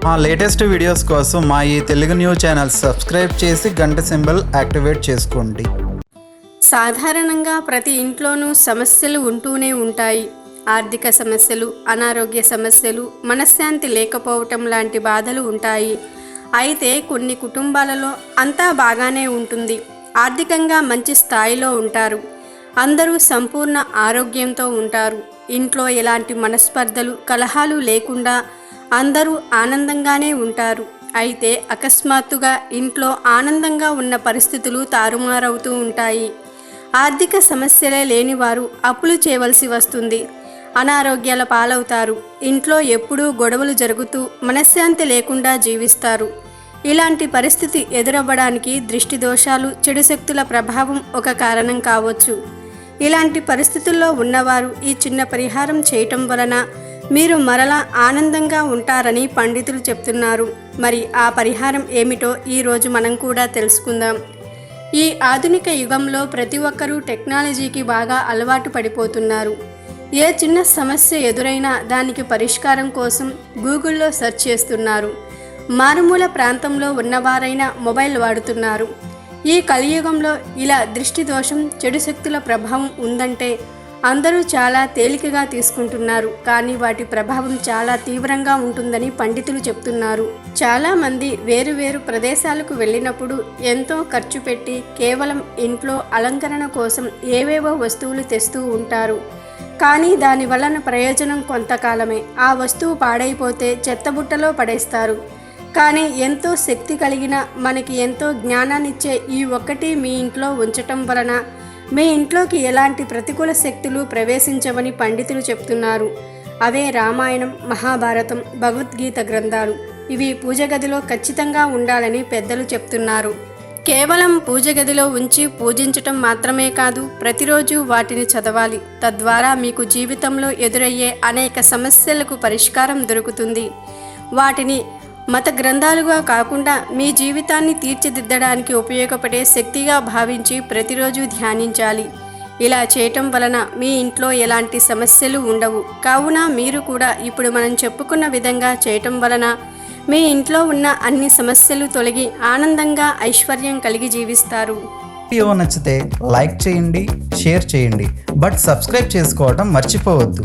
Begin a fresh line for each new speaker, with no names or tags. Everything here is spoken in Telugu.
మా లేటెస్ట్ వీడియోస్ కోసం మా ఈ తెలుగు న్యూస్ ఛానల్ సబ్స్క్రైబ్ చేసి గంట సింబల్ యాక్టివేట్ చేసుకోండి.
సాధారణంగా ప్రతి ఇంట్లోనూ సమస్యలు ఉంటూనే ఉంటాయి. ఆర్థిక సమస్యలు, అనారోగ్య సమస్యలు, మనశ్శాంతి లేకపోవటం లాంటి బాధలు ఉంటాయి. అయితే కొన్ని కుటుంబాలలో అంతా బాగానే ఉంటుంది. ఆర్థికంగా మంచి స్థాయిలో ఉంటారు. అందరూ సంపూర్ణ ఆరోగ్యంతో ఉంటారు. ఇంట్లో ఎలాంటి మనస్పర్ధలు, కలహాలు లేకుండా అందరూ ఆనందంగానే ఉంటారు. అయితే అకస్మాత్తుగా ఇంట్లో ఆనందంగా ఉన్న పరిస్థితులు తారుమారవుతూ ఉంటాయి. ఆర్థిక సమస్యలే లేని వారు అప్పులు చేయవలసి వస్తుంది. అనారోగ్యాల పాలవుతారు. ఇంట్లో ఎప్పుడూ గొడవలు జరుగుతూ మనశ్శాంతి లేకుండా జీవిస్తారు. ఇలాంటి పరిస్థితి ఎదురవ్వడానికి దృష్టి దోషాలు, చెడు శక్తుల ప్రభావం ఒక కారణం కావచ్చు. ఇలాంటి పరిస్థితుల్లో ఉన్నవారు ఈ చిన్న పరిహారం చేయటం వలన మీరు మరలా ఆనందంగా ఉంటారని పండితులు చెప్తున్నారు. మరి ఆ పరిహారం ఏమిటో ఈరోజు మనం కూడా తెలుసుకుందాం. ఈ ఆధునిక యుగంలో ప్రతి ఒక్కరూ టెక్నాలజీకి బాగా అలవాటు పడిపోతున్నారు. ఏ చిన్న సమస్య ఎదురైనా దానికి పరిష్కారం కోసం గూగుల్లో సెర్చ్ చేస్తున్నారు. మారుమూల ప్రాంతంలో ఉన్నవారైనా మొబైల్ వాడుతున్నారు. ఈ కలియుగంలో ఇలా దృష్టి దోషం, చెడు శక్తుల ప్రభావం ఉందంటే అందరూ చాలా తేలికగా తీసుకుంటున్నారు. కానీ వాటి ప్రభావం చాలా తీవ్రంగా ఉంటుందని పండితులు చెప్తున్నారు. చాలామంది వేరు ప్రదేశాలకు వెళ్ళినప్పుడు ఎంతో ఖర్చు పెట్టి కేవలం ఇంట్లో అలంకరణ కోసం ఏవేవో వస్తువులు తెస్తూ ఉంటారు. కానీ దాని వలన ప్రయోజనం కొంతకాలమే. ఆ వస్తువు పాడైపోతే చెత్తబుట్టలో పడేస్తారు. కానీ ఎంతో శక్తి కలిగిన, మనకి ఎంతో జ్ఞానాన్నిచ్చే ఈ ఒక్కటి మీ ఇంట్లో ఉంచటం వలన మీ ఇంట్లోకి ఎలాంటి ప్రతికూల శక్తులు ప్రవేశించవని పండితులు చెప్తున్నారు. అవే రామాయణం, మహాభారతం, భగవద్గీత గ్రంథాలు. ఇవి పూజ గదిలో ఖచ్చితంగా ఉండాలని పెద్దలు చెప్తున్నారు. కేవలం పూజ గదిలో ఉంచి పూజించటం మాత్రమే కాదు, ప్రతిరోజు వాటిని చదవాలి. తద్వారా మీకు జీవితంలో ఎదురయ్యే అనేక సమస్యలకు పరిష్కారం దొరుకుతుంది. వాటిని మత గ్రంథాలుగా కాకుండా మీ జీవితాన్ని తీర్చిదిద్దడానికి ఉపయోగపడే శక్తిగా భావించి ప్రతిరోజు ధ్యానించాలి. ఇలా చేయటం వలన మీ ఇంట్లో ఎలాంటి సమస్యలు ఉండవు. కావున మీరు కూడా ఇప్పుడు మనం చెప్పుకున్న విధంగా చేయటం వలన మీ ఇంట్లో ఉన్న అన్ని సమస్యలు తొలగి ఆనందంగా, ఐశ్వర్యం కలిగి జీవిస్తారు.
వీడియో నచ్చితే లైక్ చేయండి, షేర్ చేయండి, బట్ సబ్స్క్రైబ్ చేసుకోవడం మర్చిపోవద్దు.